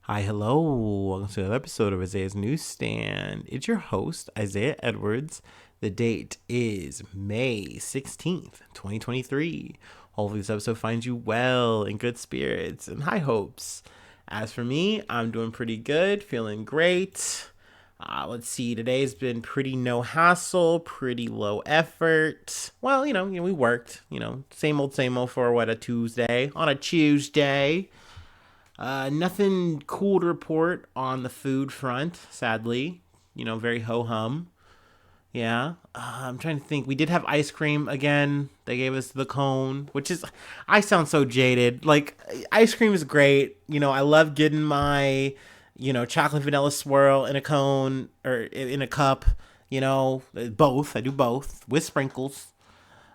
Hi, hello. Welcome to another episode of Isaiah's Newsstand. It's your host, Isaiah Edwards. The date is May 16th, 2023. Hopefully, this episode finds you well, in good spirits, and high hopes. As for me, I'm doing pretty good, feeling great. Let's see, today's been pretty no hassle, pretty low effort. Well, we worked, same old for what, a Tuesday? On a Tuesday. Nothing cool to report on the food front, sadly. Very ho hum. Yeah. I'm trying to think. We did have ice cream again. They gave us the cone, which is, I sound so jaded. Like, ice cream is great. I love getting my, chocolate vanilla swirl in a cone or in a cup. Both. I do both with sprinkles.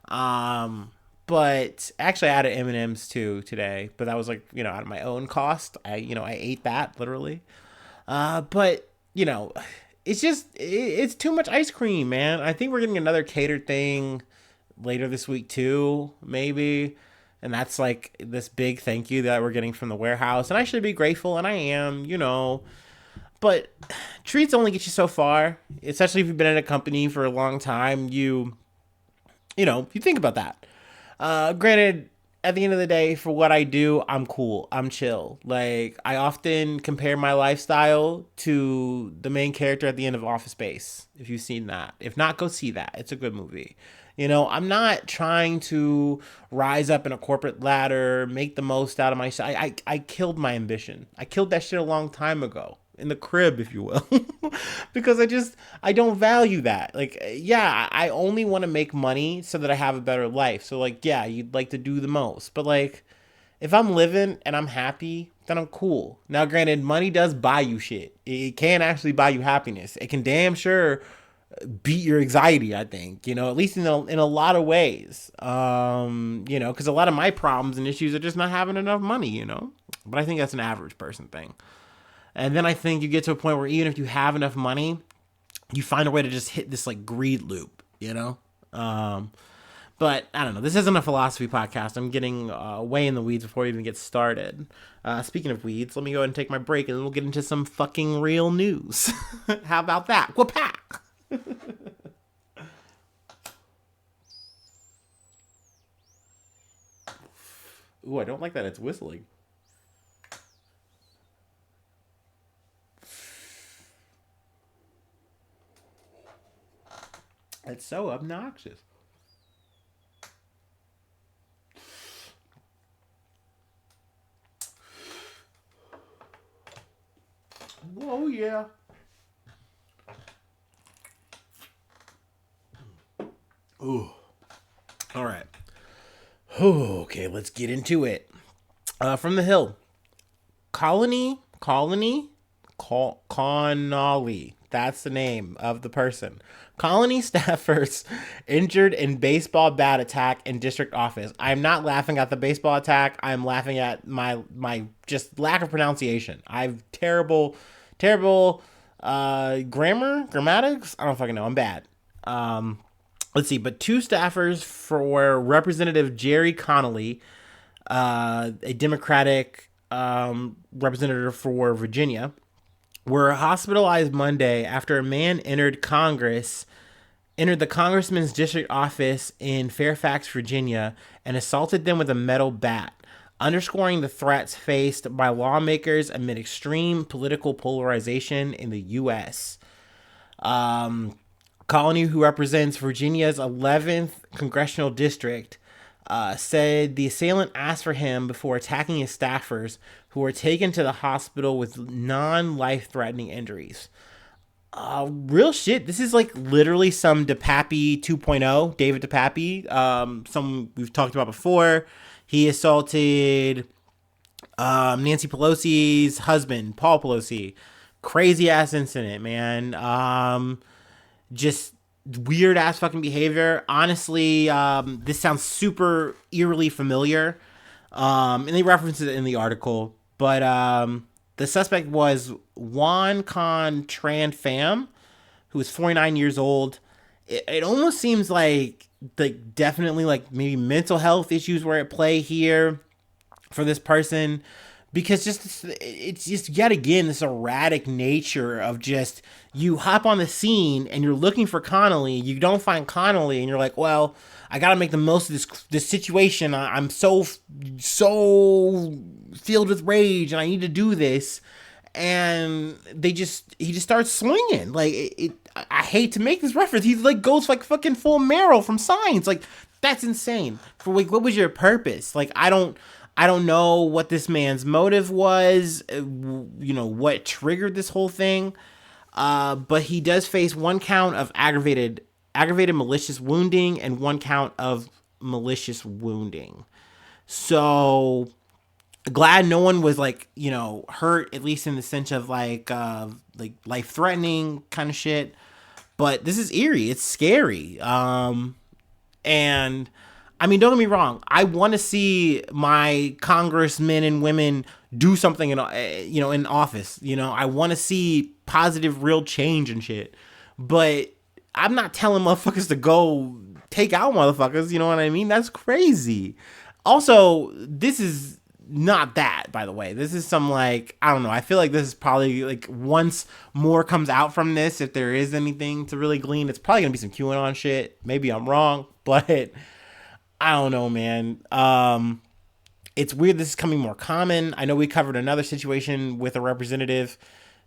Um, but actually, I added M&Ms too today, but that was like out of my own cost. I ate that literally. But it's just it's too much ice cream, man. I think we're getting another catered thing later this week too, maybe. And that's like this big thank you that we're getting from the warehouse, and I should be grateful, and I am. But treats only get you so far, especially if you've been in a company for a long time. You think about that. Granted, at the end of the day, for what I do, I'm cool. I'm chill. Like, I often compare my lifestyle to the main character at the end of Office Space, if you've seen that. If not, go see that. It's a good movie. I'm not trying to rise up in a corporate ladder, make the most out of myself. I killed my ambition. I killed that shit a long time ago. In the crib, if you will. Because I don't value that. Like, yeah, I only want to make money so that I have a better life. So, like, yeah, you'd like to do the most. But, like, if I'm living and I'm happy, then I'm cool. Now, granted, money does buy you shit. It can actually buy you happiness. It can damn sure beat your anxiety, I think, at least in a lot of ways. Because a lot of my problems and issues are just not having enough money. But I think that's an average person thing. And then I think you get to a point where even if you have enough money, you find a way to just hit this like greed loop. But I don't know. This isn't a philosophy podcast. I'm getting way in the weeds before we even get started. Speaking of weeds, let me go ahead and take my break and then we'll get into some fucking real news. How about that? Whoop-pack! Ooh, I don't like that it's whistling. It's so obnoxious. Whoa, yeah. Ooh. All right. Okay, let's get into it. From the Hill. Connolly. That's the name of the person. Colony staffers injured in baseball bat attack in district office. I'm not laughing at the baseball attack. I'm laughing at my just lack of pronunciation. I've terrible grammatics. I don't fucking know. I'm bad. Let's see, but two staffers for Representative Jerry Connolly, a Democratic representative for Virginia, were hospitalized Monday after a man entered the congressman's district office in Fairfax, Virginia, and assaulted them with a metal bat, underscoring the threats faced by lawmakers amid extreme political polarization in the U.S. Colony, who represents Virginia's 11th congressional district, said the assailant asked for him before attacking his staffers, who were taken to the hospital with non-life-threatening injuries. Real shit. This is like literally some DePappy 2.0, David DePappy. Some we've talked about before. He assaulted Nancy Pelosi's husband, Paul Pelosi. Crazy ass incident, man. Just weird ass fucking behavior. Honestly, this sounds super eerily familiar. And they reference it in the article. But the suspect was Juan Con Tran Pham, who was 49 years old. It almost seems like definitely like maybe mental health issues were at play here for this person, because just it's just yet again this erratic nature of just you hop on the scene and you're looking for Connolly, you don't find Connolly, and you're like, well, I gotta make the most of this situation. I'm so filled with rage, and I need to do this. And he just starts swinging. Like I hate to make this reference. He like goes like fucking full Meryl from Signs. Like that's insane. For like, what was your purpose? Like I don't know what this man's motive was. What triggered this whole thing. But he does face one count of aggravated malicious wounding and one count of malicious wounding. So glad no one was like, hurt, at least in the sense of like life threatening kind of shit. But this is eerie. It's scary. And I mean, don't get me wrong. I want to see my congressmen and women do something in office. I want to see positive, real change and shit. But I'm not telling motherfuckers to go take out motherfuckers. You know what I mean? That's crazy. Also, this is not that, by the way. This is some like, I don't know. I feel like this is probably like once more comes out from this, if there is anything to really glean, it's probably gonna be some QAnon shit. Maybe I'm wrong, but I don't know, man. It's weird this is coming more common. I know we covered another situation with a representative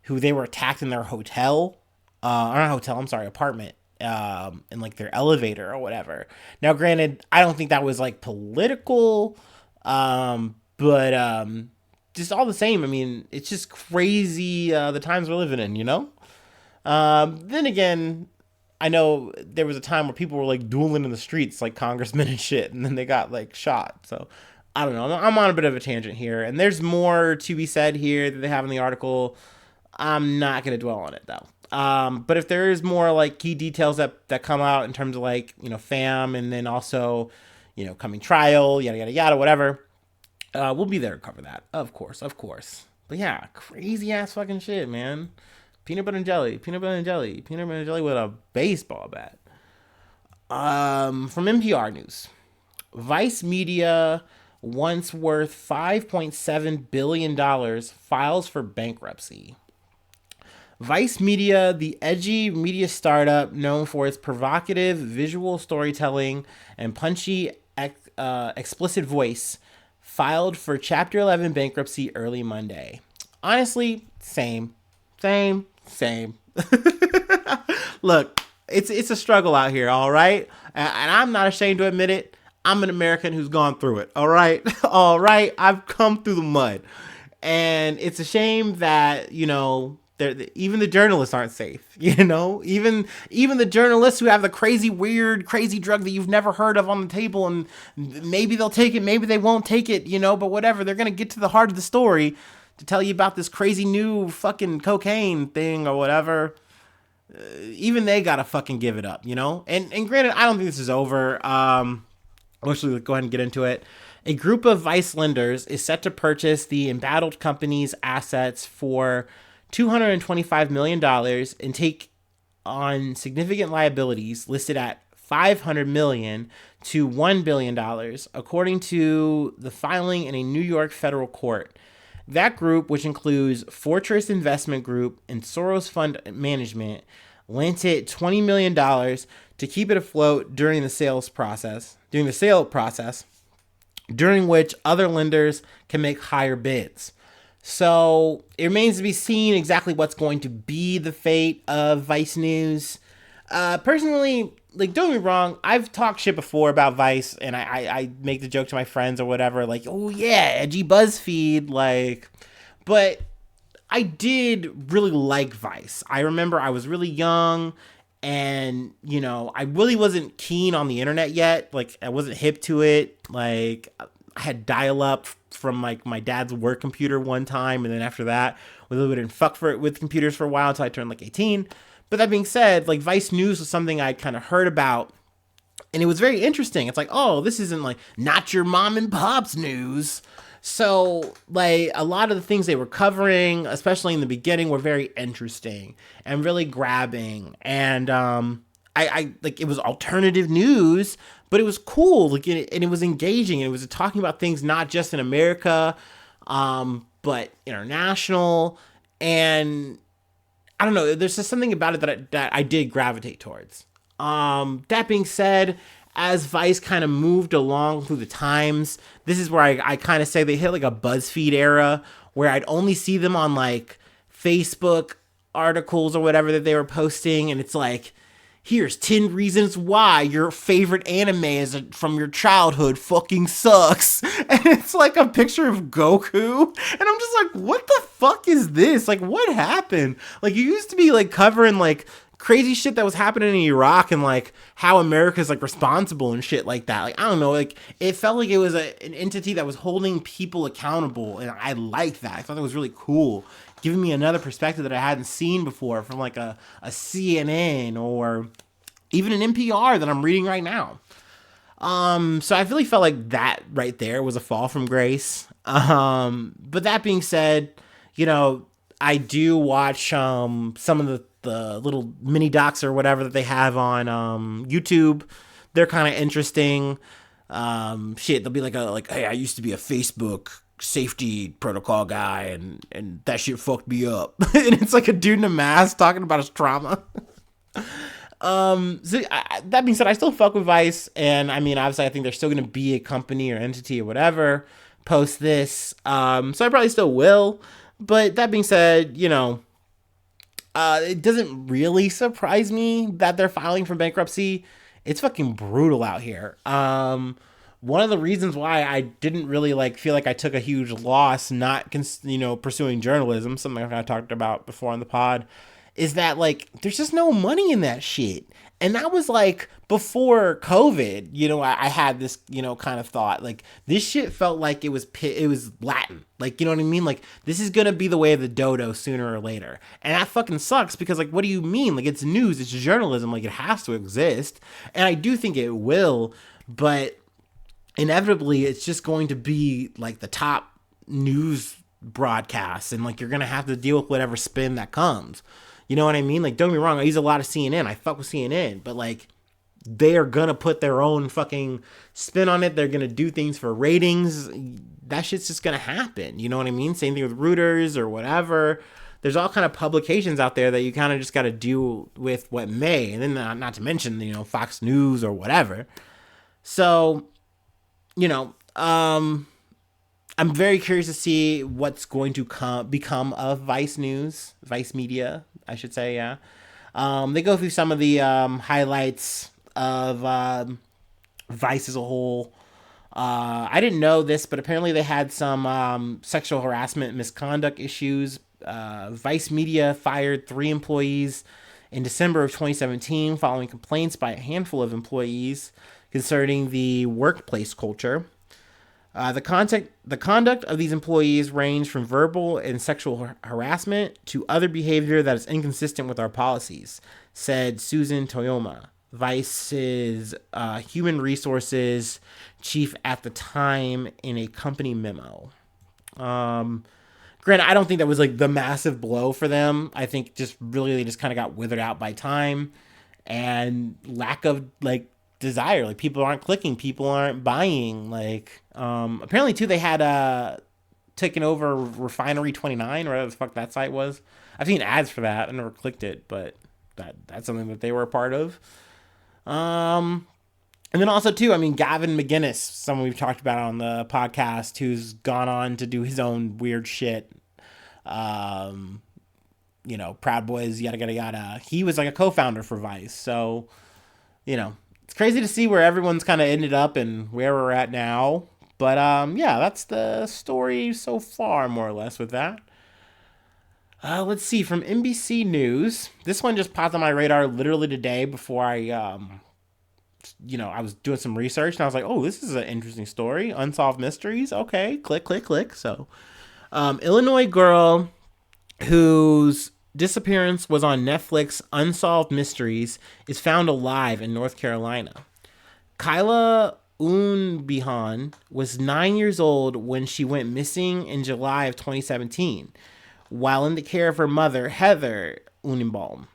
who they were attacked in their hotel, or not hotel, I'm sorry, apartment, in like their elevator or whatever. Now, granted, I don't think that was like political, but just all the same, I mean, it's just crazy the times we're living in, Then again, I know there was a time where people were like dueling in the streets like congressmen and shit, and then they got like shot. So I don't know. I'm on a bit of a tangent here, and there's more to be said here that they have in the article. I'm not going to dwell on it though. But if there is more like key details that come out in terms of like, fam, and then also, coming trial, yada, yada, yada, whatever, we'll be there to cover that. Of course. But yeah, crazy ass fucking shit, man. Peanut butter and jelly with a baseball bat. From NPR News. Vice Media, once worth $5.7 billion, files for bankruptcy. Vice Media, the edgy media startup known for its provocative visual storytelling and punchy, explicit voice, filed for Chapter 11 bankruptcy early Monday. Honestly, same. Look, it's a struggle out here, all right? And I'm not ashamed to admit it. I'm an American who's gone through it, all right? All right, I've come through the mud. And it's a shame that, even the journalists aren't safe, Even the journalists who have the crazy drug that you've never heard of on the table, and maybe they'll take it, maybe they won't take it, but whatever. They're going to get to the heart of the story to tell you about this crazy new fucking cocaine thing or whatever. Even they gotta fucking give it up, And granted, I don't think this is over. Let's go ahead and get into it. A group of Vice lenders is set to purchase the embattled company's assets for $225 million and take on significant liabilities listed at $500 million to $1 billion, according to the filing in a New York federal court. That group, which includes Fortress Investment Group and Soros Fund Management, lent it $20 million to keep it afloat during the sale process, during which other lenders can make higher bids. So it remains to be seen exactly what's going to be the fate of Vice News. Personally, like, don't get me wrong, I've talked shit before about Vice, and I make the joke to my friends or whatever, like, oh yeah, edgy BuzzFeed, like, but I did really like Vice. I remember I was really young, and, I really wasn't keen on the internet yet, like, I wasn't hip to it, like, I had dial-up from, like, my dad's work computer one time, and then after that, we really didn't fuck with computers for a while until I turned, like, 18. But that being said, like, Vice News was something I kind of heard about, and it was very interesting. It's like, oh, this isn't like not your mom and pop's news. So, like, a lot of the things they were covering, especially in the beginning, were very interesting and really grabbing. And I like, it was alternative news, but it was cool. Like, and it was engaging. And it was talking about things not just in America, but international. And I don't know, there's just something about it that I did gravitate towards. That being said, as Vice kind of moved along through the times, this is where I kind of say they hit like a BuzzFeed era where I'd only see them on like Facebook articles or whatever that they were posting. And it's like, here's 10 reasons why your favorite anime is from your childhood fucking sucks. And it's like a picture of Goku. And I'm just like, what the fuck is this? Like, what happened? Like, you used to be like covering like crazy shit that was happening in Iraq and like how America's like responsible and shit like that. Like, I don't know, like it felt like it was an entity that was holding people accountable. And I liked that. I thought that was really cool. Giving me another perspective that I hadn't seen before from like a CNN or even an NPR that I'm reading right now. So I really felt like that right there was a fall from grace. But that being said, you know, I do watch some of the little mini docs or whatever that they have on YouTube. They're kind of interesting. They'll be like, hey, I used to be a Facebook safety protocol guy and that shit fucked me up. And it's like a dude in a mask talking about his trauma. That being said, I still fuck with Vice, and I mean, obviously I think there's still going to be a company or entity or whatever post this. So I probably still will. But that being said, you know, it doesn't really surprise me that they're filing for bankruptcy. It's fucking brutal out here. One of the reasons why I didn't really like feel like I took a huge loss not pursuing journalism, something I've kind of talked about before on the pod, is that like there's just no money in that shit. And that was like before COVID, you know, I had this, you know, kind of thought like this shit felt like it was Latin. Like, you know what I mean? Like this is going to be the way of the dodo sooner or later. And that fucking sucks because like, what do you mean? Like it's news, it's journalism. Like it has to exist. And I do think it will, but inevitably it's just going to be like the top news broadcasts. And like, you're going to have to deal with whatever spin that comes. You know what I mean? Like, don't get me wrong, I use a lot of CNN. I fuck with CNN, but like, they are gonna put their own fucking spin on it. They're gonna do things for ratings. That shit's just gonna happen. You know what I mean? Same thing with Reuters or whatever. There's all kind of publications out there that you kind of just gotta deal with what may. And then not to mention, you know, Fox News or whatever. So, you know, I'm very curious to see what's going to become of Vice Media, I should say, yeah. They go through some of the highlights of Vice as a whole. I didn't know this, but apparently they had some sexual harassment misconduct issues. Vice Media fired 3 employees in December of 2017 following complaints by a handful of employees concerning the workplace culture. The conduct of these employees ranged from verbal and sexual harassment to other behavior that is inconsistent with our policies, said Susan Toyoma, Vice's human resources chief at the time, in a company memo. Granted, I don't think that was like the massive blow for them. I think just really they just kind of got withered out by time and lack of like desire. Like people aren't clicking, people aren't buying. Like apparently too they had taken over Refinery 29 or whatever the fuck that site was. I've seen ads for that. I never clicked it, but that's something that they were a part of. And then also too, I mean, Gavin McInnes, someone we've talked about on the podcast, who's gone on to do his own weird shit. You know, Proud Boys, yada yada yada. He was like a co-founder for Vice, so you know, it's crazy to see where everyone's kind of ended up and where we're at now. But yeah, that's the story so far, more or less, with that. Let's see, from NBC News. This one just popped on my radar literally today before I was doing some research, and I was like, oh, this is an interesting story. Unsolved mysteries. Okay, click. So, Illinois girl whose disappearance was on Netflix Unsolved Mysteries is found alive in North Carolina. Kyla Unbihan was 9 years old when she went missing in July of 2017 while in the care of her mother, Heather Unbihan.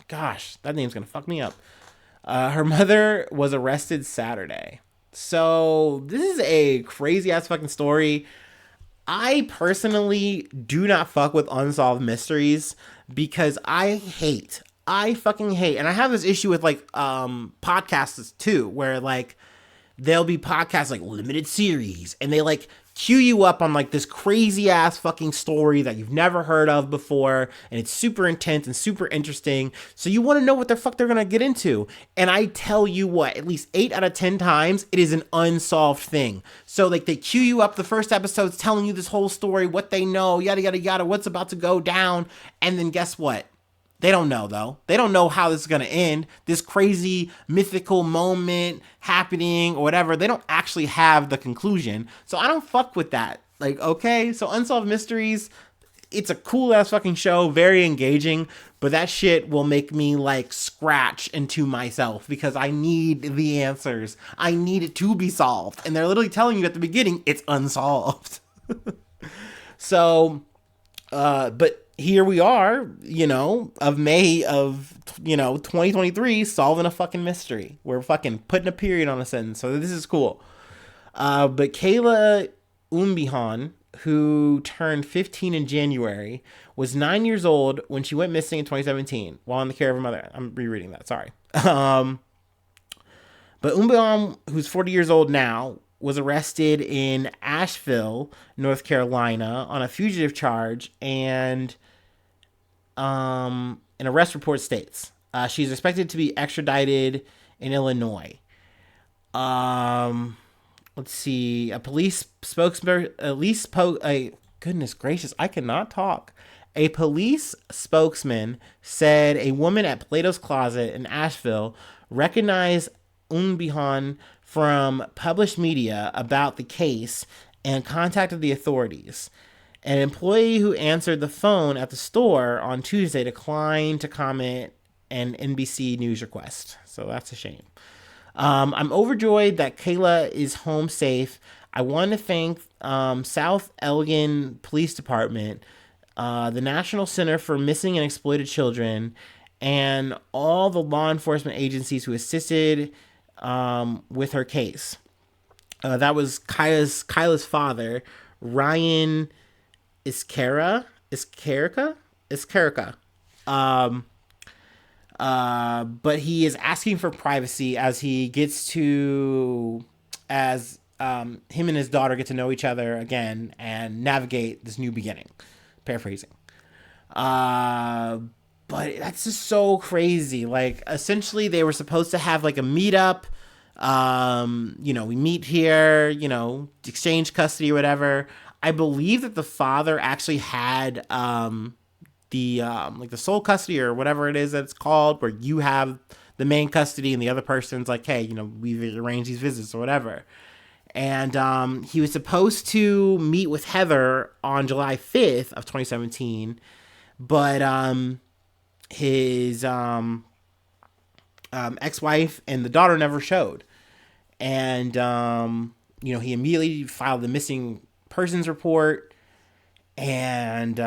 Gosh, that name's going to fuck me up. Her mother was arrested Saturday. So this is a crazy ass fucking story. I personally do not fuck with unsolved mysteries because I fucking hate, and I have this issue with like podcasts too, where like there'll be podcasts like limited series and they like cue you up on like this crazy ass fucking story that you've never heard of before, and it's super intense and super interesting, so you want to know what the fuck they're gonna get into. And I tell you what, at least 8 out of 10 times it is an unsolved thing. So like they cue you up, the first episode's telling you this whole story, what they know, yada yada yada, what's about to go down, and then guess what, they don't know, though. They don't know how this is going to end. This crazy mythical moment happening or whatever. They don't actually have the conclusion. So I don't fuck with that. Like, okay, so Unsolved Mysteries, it's a cool ass fucking show, very engaging, but that shit will make me like scratch into myself because I need the answers. I need it to be solved. And they're literally telling you at the beginning it's unsolved. So, but here we are, of May of, 2023, solving a fucking mystery. We're fucking putting a period on a sentence. So this is cool. But Kayla Umbihan, who turned 15 in January, was 9 years old when she went missing in 2017 while in the care of her mother. I'm rereading that. Sorry. But Umbihan, who's 40 years old now, was arrested in Asheville, North Carolina, on a fugitive charge, and an arrest report states she's expected to be extradited in Illinois. Let's see. A police spokesman, goodness gracious, I cannot talk. A police spokesman said a woman at Plato's Closet in Asheville recognized Umbihan from published media about the case and contacted the authorities. An employee who answered the phone at the store on Tuesday declined to comment an NBC News request. So that's a shame. I'm overjoyed that Kayla is home safe. I want to thank South Elgin Police Department, the National Center for Missing and Exploited Children, and all the law enforcement agencies who assisted with her case. That was Kyla's father, Ryan Iskarica. But he is asking for privacy as he gets to, him and his daughter get to know each other again and navigate this new beginning. Paraphrasing. But that's just so crazy. Like, essentially, they were supposed to have like a meetup. We meet here, exchange custody or whatever. I believe that the father actually had the sole custody or whatever it is that it's called, where you have the main custody and the other person's like, hey, we've arranged these visits or whatever. And he was supposed to meet with Heather on July 5th of 2017, but his ex-wife and the daughter never showed. And he immediately filed the missing persons report. And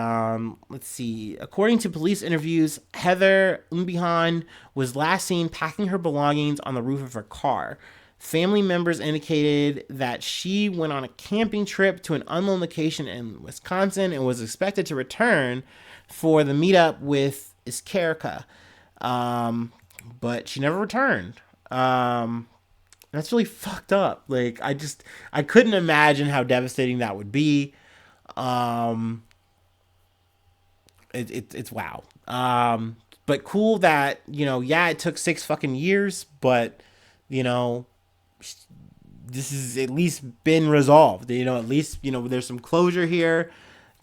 let's see. According to police interviews, Heather Umbihan was last seen packing her belongings on the roof of her car. Family members indicated that she went on a camping trip to an unknown location in Wisconsin and was expected to return for the meetup with Iskarica. But she never returned. That's really fucked up. Like, I couldn't imagine how devastating that would be. It's wow. But cool that, it took 6 fucking years, but, this has at least been resolved. At least, there's some closure here.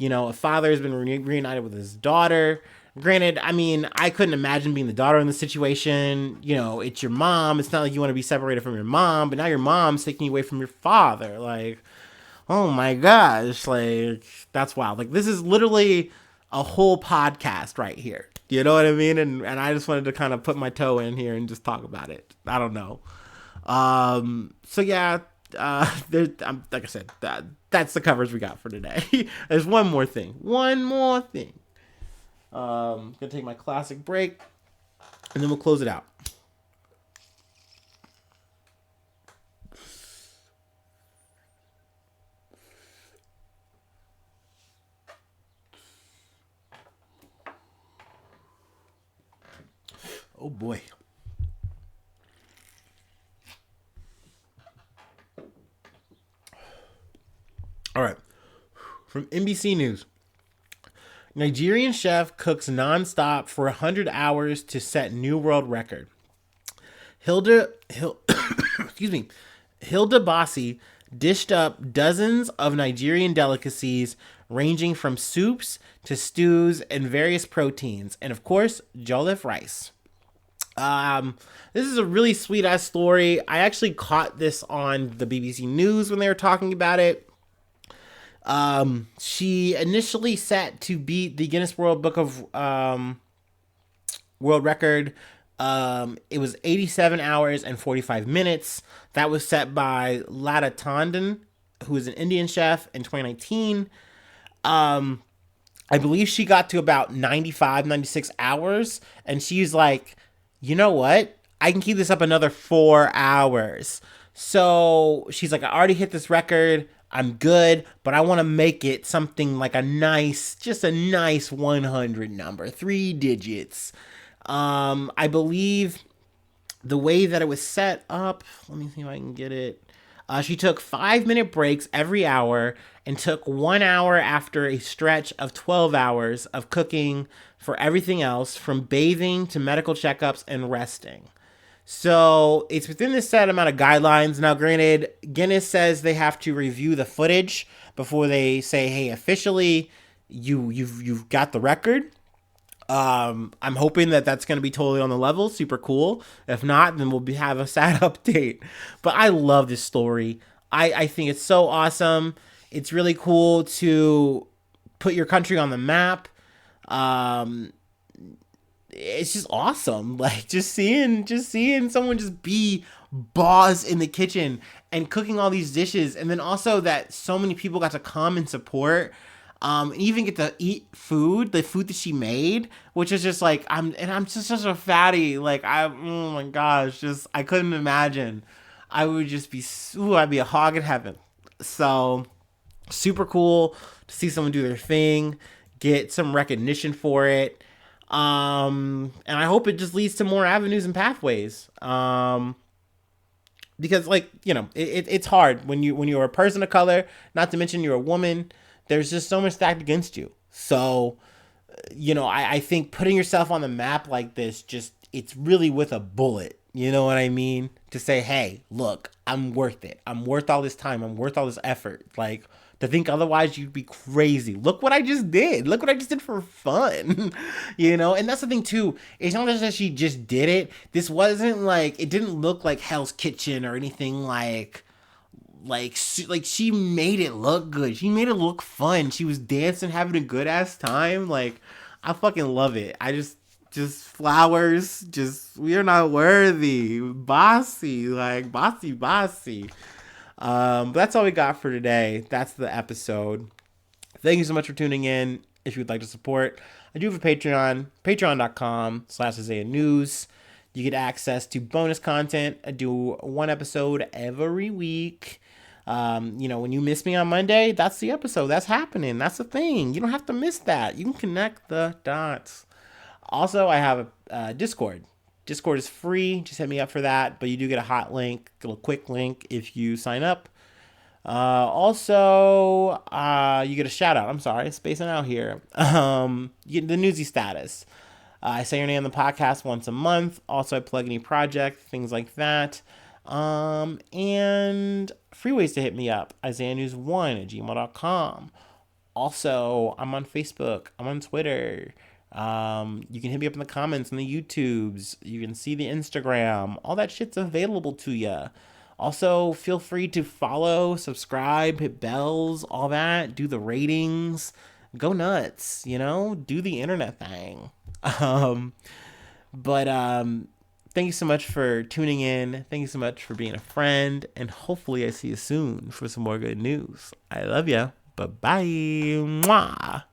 A father has been reunited with his daughter. Granted, I couldn't imagine being the daughter in this situation. It's your mom. It's not like you want to be separated from your mom, but now your mom's taking you away from your father. Like, oh my gosh, like, that's wild. Like, this is literally a whole podcast right here. You know what I mean? And I just wanted to kind of put my toe in here and just talk about it. I don't know. So yeah, like I said, that's the covers we got for today. There's one more thing. Gonna take my classic break, and then we'll close it out. Oh boy. All right. From NBC News. Nigerian chef cooks nonstop for 100 hours to set new world record. Excuse me. Hilda Baci dished up dozens of Nigerian delicacies ranging from soups to stews and various proteins, and of course, jollof rice. This is a really sweet ass story. I actually caught this on the BBC News when they were talking about it. She initially set to beat the Guinness World Book of World Record. It was 87 hours and 45 minutes. That was set by Lata Tandon, who is an Indian chef, in 2019. I believe she got to about 95, 96 hours, and she's like, you know what? I can keep this up another 4 hours. So she's like, I already hit this record. I'm good, but I want to make it something like just a nice 100 number, 3 digits. I believe the way that it was set up, let me see if I can get it. She took 5-minute breaks every hour and took 1 hour after a stretch of 12 hours of cooking for everything else, from bathing to medical checkups and resting. So it's within this set amount of guidelines. Now, granted, Guinness says they have to review the footage before they say, "Hey, officially, you've got the record." I'm hoping that that's going to be totally on the level. Super cool. If not, then we'll have a sad update. But I love this story. I think it's so awesome. It's really cool to put your country on the map. It's just awesome. Like just seeing someone just be boss in the kitchen and cooking all these dishes, and then also that so many people got to come and support. And even get to eat the food that she made, which is just like, I'm just such a fatty. Like oh my gosh, I couldn't imagine. I would just be, I'd be a hog in heaven. So super cool to see someone do their thing, get some recognition for it. And I hope it just leads to more avenues and pathways. Because like, it's hard when you're a person of color, not to mention you're a woman. There's just so much stacked against you. So, I think putting yourself on the map like this, it's really with a bullet. You know what I mean? To say, hey, look, I'm worth it. I'm worth all this time. I'm worth all this effort. Like, to think otherwise, you'd be crazy. Look what I just did. Look what I just did for fun. And that's the thing, too. It's not just that she just did it. This wasn't like, it didn't look like Hell's Kitchen or anything like she made it look good. She made it look fun. She was dancing, having a good ass time. Like, I fucking love it. I just flowers. We are not worthy. Bossy, like bossy. But that's all we got for today. That's the episode. Thank you so much for tuning in. If you would like to support, I do have a Patreon, patreon.com/Isaiah News. You get access to bonus content. I do 1 episode every week. When you miss me on Monday, that's the episode. That's happening. That's the thing. You don't have to miss that. You can connect the dots. Also, I have a Discord. Discord is free. Just hit me up for that. But you do get a hot link, a little quick link if you sign up. Also, you get a shout out. I'm sorry, spacing out here. You get the newsy status. I say your name on the podcast once a month. Also, I plug any project, things like that. And free ways to hit me up. IsaiahNews1@gmail.com. Also, I'm on Facebook. I'm on Twitter. You can hit me up in the comments on the YouTubes. You can see the Instagram. All that shit's available to you. Also, feel free to follow, subscribe, hit bells, all that. Do the ratings. Go nuts, do the internet thing. Thank you so much for tuning in. Thank you so much for being a friend. And hopefully I see you soon for some more good news. I love you. Bye-bye. Mwah.